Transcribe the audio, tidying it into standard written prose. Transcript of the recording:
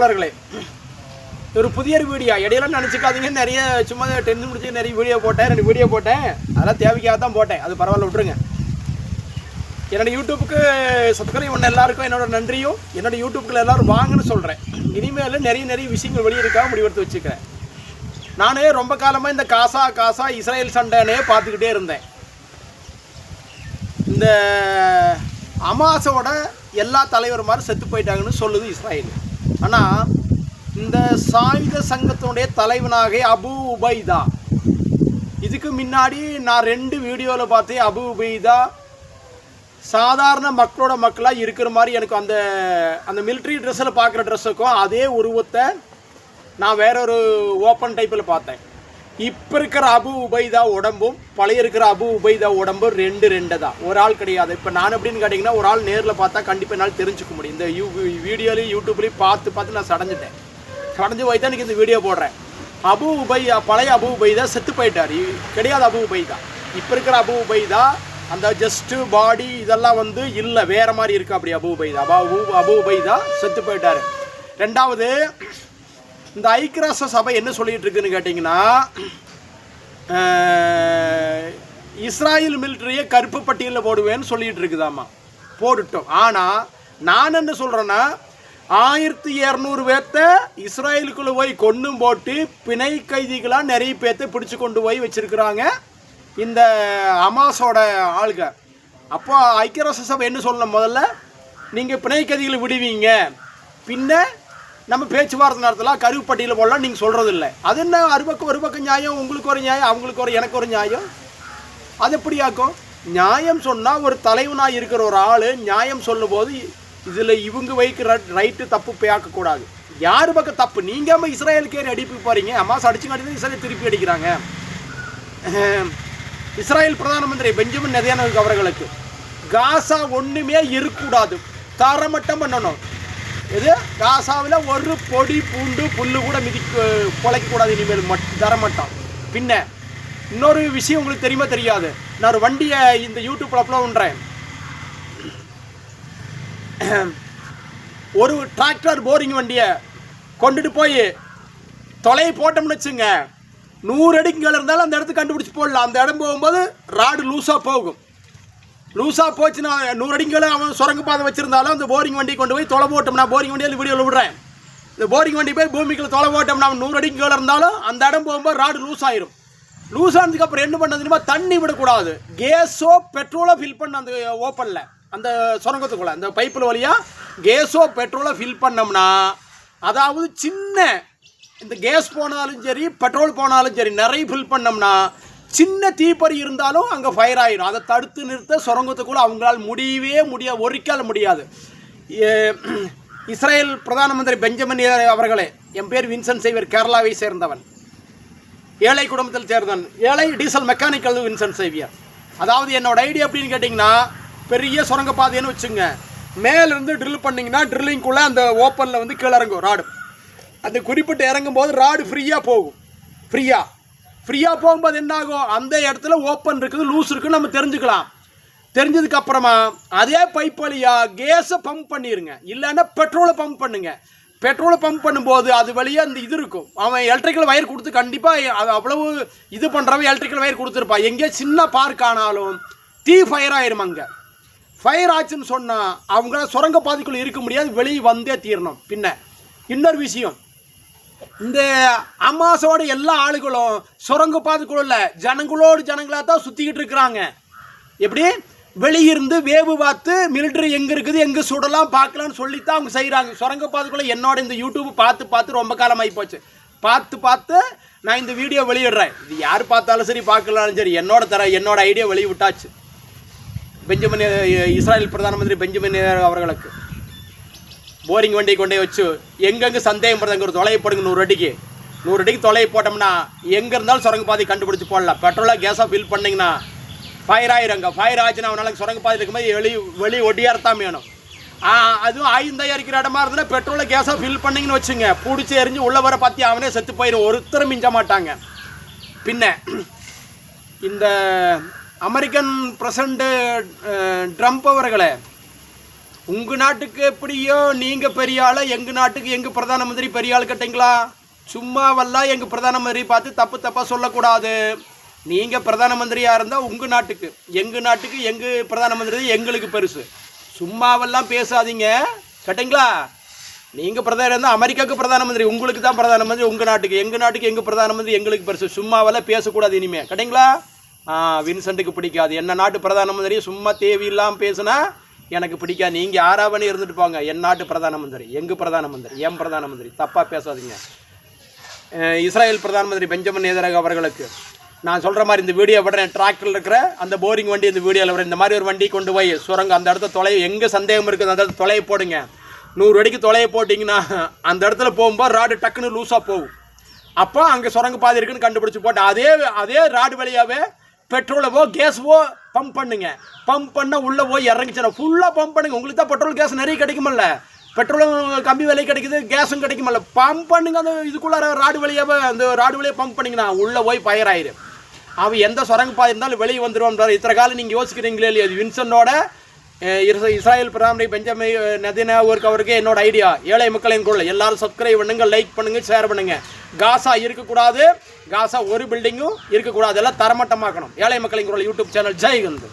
ஆதரவாளர்களே, ஒரு புதிய வீடியோ இடையில நினச்சிக்காதீங்க. நிறைய சும்மா டென்ஷன் முடிச்சு நிறைய வீடியோ போட்டேன், 2 வீடியோ போட்டேன். அதெல்லாம் தேவைக்காக தான் போட்டேன். அது பரவாயில்ல, விட்டுருங்க. என்னோடய யூடியூப்புக்கு சப்ஸ்கிரைப் பண்ண எல்லாருக்கும் என்னோட நன்றியும், என்னோட யூடியூப்புக்கு எல்லோரும் வாங்கன்னு சொல்கிறேன். இனிமேல் நிறைய விஷயங்கள் வெளியிருக்காக முடிவெடுத்து வச்சுக்கிறேன். நானே ரொம்ப காலமாக இந்த காசா இஸ்ரேல் சண்டைனே பார்த்துக்கிட்டே இருந்தேன். இந்த அமாசோட எல்லா தலைவர் மாதிரி செத்து போயிட்டாங்கன்னு சொல்லுது இஸ்ரேல். ஆனால் இந்த சாயுத சங்கத்தினுடைய தலைவனாக அபு உபைதா, இதுக்கு முன்னாடி நான் 2 வீடியோவில் பார்த்தேன். அபு உபைதா சாதாரண மக்களாக இருக்கிற மாதிரி எனக்கு அந்த மிலிட்ரி ட்ரெஸ்ஸில் பார்க்குற ட்ரெஸ்ஸுக்கும் அதே உருவத்தை நான் வேறொரு ஓப்பன் டைப்பில் பார்த்தேன். இப்போ இருக்கிற அபு உபைதா உடம்பும் பழைய இருக்கிற அபு உபைதா உடம்பும் 2 தான், ஒரு ஆள் கிடையாது. இப்போ நான் எப்படின்னு கேட்டிங்கன்னா, ஒரு ஆள் நேரில் பார்த்தா கண்டிப்பாக என்னால் தெரிஞ்சுக்க முடியும். இந்த வீடியோலையும் யூடியூப்லேயும் பார்த்து நான் சடைஞ்சு போய் தான் எனக்கு இந்த வீடியோ போடுறேன். அபு உபைதா, பழைய அபு உபைதா செத்து போயிட்டார், கிடையாது அபு உபைதா. இப்போ இருக்கிற அபு உபைதா அந்த ஜஸ்ட்டு பாடி இதெல்லாம் இல்லை, வேறு மாதிரி இருக்குது. அப்படி அபு உபைதா செத்து போயிட்டார். 2வது, இந்த ஐக்கியராஷ்டிர சபை என்ன சொல்லிகிட்டு இருக்குன்னு கேட்டிங்கன்னா, இஸ்ராயல் மிலிட்ரியை கருப்பு பட்டியலில் போடுவேன்னு சொல்லிகிட்டு இருக்குதாம்மா. போட்டுட்டோம். ஆனால் நான் என்ன சொல்கிறேன்னா, 1200 பேர்த்த இஸ்ராயலுக்குள்ளே போய் கொன்னும் போட்டு பிணை கைதிகளாக நிறைய பேர்த்த பிடிச்சி கொண்டு போய் வச்சுருக்குறாங்க இந்த ஹமாஸோட ஆளுங்க. அப்போ ஐக்கியராஷ்டிர சபை என்ன சொல்லணும், முதல்ல நீங்கள் பிணை கைதிகளை விடுவீங்க, பின்ன நம்ம பேச்சுவார்த்தை நடத்தலாம், கருப்பு பட்டியலில் போடலாம் நீங்கள் சொல்கிறது இல்லை. அது என்ன ஒரு பக்கம் நியாயம், உங்களுக்கு ஒரு நியாயம், அவங்களுக்கு எனக்கு ஒரு நியாயம்? அது எப்படியாக்கும் நியாயம் சொன்னால்? ஒரு தலைவனாக இருக்கிற ஒரு ஆள் நியாயம் சொல்லும் போது இதில் இவங்க வைக்கிற ரைட்டு தப்பு பேக்கக்கூடாது. யார் பக்கம் தப்பு? நீங்கள் இஸ்ரேலுக்கு அடிப்பு போகிறீங்க, ஹமாஸ் அடிச்சுங்காட்டி இஸ்ரேல் திருப்பி அடிக்கிறாங்க. இஸ்ரேல் பிரதான மந்திரி பெஞ்சமின் நெதன்யாஹு அவர்களுக்கு காசா ஒன்றுமே இருக்கக்கூடாது, தரமட்டம் பண்ணணும். இது காசாவில் ஒரு பொடி பூண்டு புல்லு கூட பொழைக்கக்கூடாது இனிமேல், தரமாட்டான். பின்ன இன்னொரு விஷயம் உங்களுக்கு தெரியுமா தெரியாது, நான் ஒரு வண்டியை இந்த யூடியூப்பில் அப்லோட் பண்ணுறேன். ஒரு டிராக்டர் போரிங் வண்டியை கொண்டுட்டு போய் தொலையை போட்டோம்னு வச்சுங்க, 100 அடிக்கு மேலே இருந்தாலும் அந்த இடத்துக்கு கண்டுபிடிச்சி போடலாம். அந்த இடம் போகும்போது ராடு லூஸாக போகும். லூஸாக போச்சுன்னா 100 அடிக்கு மேலே அவன் சுரங்கப்பாதை வச்சுருந்தாலும் அந்த போரிங் வண்டி கொண்டு போய் தொலை போட்டோம்னா, போரிங் வண்டியில் வீடியோவில் விடுறேன், இந்த போரிங் வண்டி போய் பூமிக்குள்ள தொலை போட்டோம்னா 100 அடிக்கு மேலே இருந்தாலும் அந்த இடம் போகும்போது ராடு லூஸ் ஆயிரும். லூஸ் ஆனதுக்கப்புறம் என்ன பண்ணதுன்னா, தண்ணி விடக்கூடாது, கேஸோ பெட்ரோலோ ஃபில் பண்ண அந்த ஓப்பனில் அந்த சுரங்கத்துக்குள்ளே அந்த பைப்பில் வழியாக கேஸோ பெட்ரோலோ ஃபில் பண்ணோம்னா, அதாவது சின்ன இந்த கேஸ் போனாலும் சரி பெட்ரோல் போனாலும் சரி நிறைய ஃபில் பண்ணோம்னா சின்ன தீப்பறி இருந்தாலும் அங்கே ஃபயர் ஆயிடும். அதை தடுத்து நிறுத்த சுரங்கத்துக்குள்ளே அவங்களால் ஒரிக்கால் முடியாது. இஸ்ரேல் பிரதான மந்திரி பெஞ்சமின் அவர்களே, என் பேர் வின்சென்ட் சேவியர், கேரளாவை சேர்ந்தவன், ஏழை குடும்பத்தில் சேர்ந்தவன், ஏழை டீசல் மெக்கானிக்கல் வின்சென்ட் சேவியர். அதாவது என்னோட ஐடியா அப்படின்னு கேட்டிங்கன்னா, பெரிய சுரங்கப்பாதைன்னு வச்சுங்க, மேலேருந்து ட்ரில் பண்ணிங்கன்னா ட்ரில்லிங்குள்ளே அந்த ஓப்பனில் கீழே இறங்கும் ராடு. அந்த குறிப்பிட்டு இறங்கும்போது ராடு ஃப்ரீயாக போகும். ஃப்ரீயாக போகும்போது என்ன ஆகும், அந்த இடத்துல ஓப்பன் இருக்குது லூஸ் இருக்குன்னு நம்ம தெரிஞ்சுக்கலாம். தெரிஞ்சதுக்கப்புறமா அதே பைப் வழியாக கேஸை பம்ப் பண்ணிடுங்க, இல்லைன்னா பெட்ரோலை பம்ப் பண்ணுங்க. பெட்ரோலை பம்ப் பண்ணும்போது அது வழியாக அந்த இது இருக்கும், அவன் எலக்ட்ரிக்கல் வயர் கொடுத்து கண்டிப்பாக அது அவ்வளவு இது பண்ணுறவன் எலக்ட்ரிக்கல் வயர் கொடுத்துருப்பான். எங்கேயோ சின்ன பார்க் ஆனாலும் தீ ஃபயர் ஆயிரும். அங்கே ஃபயர் ஆச்சுன்னு சொன்னால் அவங்கள சுரங்கப்பாதைக்குள்ளே இருக்க முடியாது, வெளியே வந்தே தீரணும். பின்ன இன்னொரு விஷயம், இந்த ஹமாஸோட எல்லா ஆளுகளும் சுரங்கப்பாதைக்குள்ள ஜனங்களாக தான் சுற்றிக்கிட்டு இருக்கிறாங்க. எப்படி வெளியிருந்து வேவு பார்த்து மிலிட்ரி எங்கே இருக்குது எங்கே சுடலாம் பார்க்கலான்னு சொல்லித்தான் அவங்க செய்கிறாங்க. சுரங்கப்பாதைக்குள்ளே என்னோட இந்த யூடியூப் பார்த்து ரொம்ப காலம் ஆகி போச்சு. பார்த்து நான் இந்த வீடியோ வெளியிடுறேன். இது யார் பார்த்தாலும் சரி பார்க்கலாலும் சரி என்னோட ஐடியா வெளியே விட்டாச்சு. இஸ்ரேல் பிரதான மந்திரி பெஞ்சமின் அவர்களுக்கு போரிங் வண்டியை கொண்டே வச்சு எங்கெங்கே சந்தேகம் படுறதுங்க ஒரு தொலையை போடுங்க, 100 அடிக்கு தொலையை போட்டோம்னா எங்கே இருந்தாலும் சுரங்கப்பாதை கண்டுபிடிச்சி போடலாம். பெட்ரோலாக கேஸாக ஃபில் பண்ணிங்கன்னா ஃபயர் ஆயிருங்க. ஃபயர் ஆச்சுன்னா அவனால சுரங்கப்பாதை இருக்கும்போது வெளியே ஒடியாரத்தான் வேணும். அதுவும் ஆயுதம் தயாரிக்கிற இடமா இருந்ததுன்னா பெட்ரோலை கேஸாக ஃபில் பண்ணிங்கன்னு வச்சுங்க, பிடிச்சி எரிஞ்சு உள்ளே வர பார்த்தி அவனே செத்து போயிடும், ஒருத்தரும் மிஞ்ச மாட்டாங்க. பின்ன இந்த அமெரிக்கன் பிரசிடண்ட் ட்ரம்ப் அவர்களே, உங்கள் நாட்டுக்கு எப்படியோ நீங்கள் பெரிய ஆளை, எங்கள் நாட்டுக்கு எங்கள் பிரதான மந்திரி பெரிய ஆள் கேட்டிங்களா? சும்மாவெல்லாம் எங்கள் பிரதான மந்திரி பார்த்து தப்பாக சொல்லக்கூடாது. நீங்கள் பிரதான மந்திரியாக இருந்தால் உங்கள் நாட்டுக்கு, எங்கள் பிரதான மந்திரி எங்களுக்கு பெருசு. சும்மாவெல்லாம் பேசாதீங்க கேட்டிங்களா? நீங்கள் பிரதான இருந்தால் அமெரிக்காவுக்கு பிரதான மந்திரி, உங்களுக்கு தான் பிரதான மந்திரி உங்கள் நாட்டுக்கு, எங்கள் பிரதான மந்திரி எங்களுக்கு பெருசு. சும்மாவெல்லாம் பேசக்கூடாது இனிமேல் கேட்டிங்களா? வின்சென்ட்டுக்கு பிடிக்காது. என்ன நாட்டு பிரதான மந்திரி சும்மா தேவையில்லாமல் பேசுனா எனக்கு பிடிக்காது. நீங்கள் யாராவனே இருந்துட்டு போங்க, என் நாட்டு பிரதான மந்திரி, எங்கள் பிரதான மந்திரி, என் பிரதான மந்திரி, தப்பாக பேசாதீங்க. இஸ்ரேல் பிரதான மந்திரி பெஞ்சமின் நேதன்யாகு அவர்களுக்கு நான் சொல்கிற மாதிரி இந்த வீடியோ விடுறேன். டிராக்டரில் இருக்கிற அந்த போரிங் வண்டி இந்த வீடியோவில் விடுறேன். இந்த மாதிரி ஒரு வண்டி கொண்டு போய் சுரங்கம் அந்த இடத்த தொலைவு, எங்கே சந்தேகம் இருக்குது அந்த இடத்துல தொலையை போடுங்க. 100 அடிக்கு தொலையை போட்டிங்கன்னா அந்த இடத்துல போகும்போது ராடு டக்குன்னு லூஸாக போகும். அப்போ அங்கே சுரங்க பாதை இருக்குன்னு கண்டுபிடிச்சி போட்டு அதே ராடு வழியாகவே பெட்ரோலவோ கேஸவோ பம்ப் பண்ணுங்க. பம்ப் பண்ணால் உள்ளே போய் இறங்கிச்சுன்னா ஃபுல்லாக பம்ப் பண்ணுங்க. உங்களுக்கு தான் பெட்ரோல் கேஸ் நிறைய கிடைக்குமல்ல, பெட்ரோலும் கம்மி விலை கிடைக்குது, கேஸும் கிடைக்குமல்ல. பம்ப் பண்ணுங்க. அந்த இதுக்குள்ளே ராடு வழியாகவே அந்த ராடு வழியாக பம்ப் பண்ணிங்கன்னா உள்ளே போய் ஃபயர் ஆயிரு. அவன் எந்த சுரங்க பாதை இருந்தாலும் வெளியே வந்துடுவான். இத்தனை காலம் நீங்கள் யோசிக்கிறீங்களே இல்லையா? அது வின்சனோட இஸ்ரேல் பிரதமர் பெஞ்சமின் நேதன்யாகு அவருக்கு என்னோட ஐடியா. ஏழை மக்களின் குரல் எல்லாரும் சப்ஸ்கிரைப் பண்ணுங்க, லைக் பண்ணுங்க, ஷேர் பண்ணுங்க. காசா இருக்கக்கூடாது, காசா ஒரு பில்டிங்கும் இருக்கக்கூடாது, எல்லாம் தரமட்டமாக்கணும். ஏழை மக்களின் குரல் யூடியூப் சேனல். ஜெய் ஹிந்த்.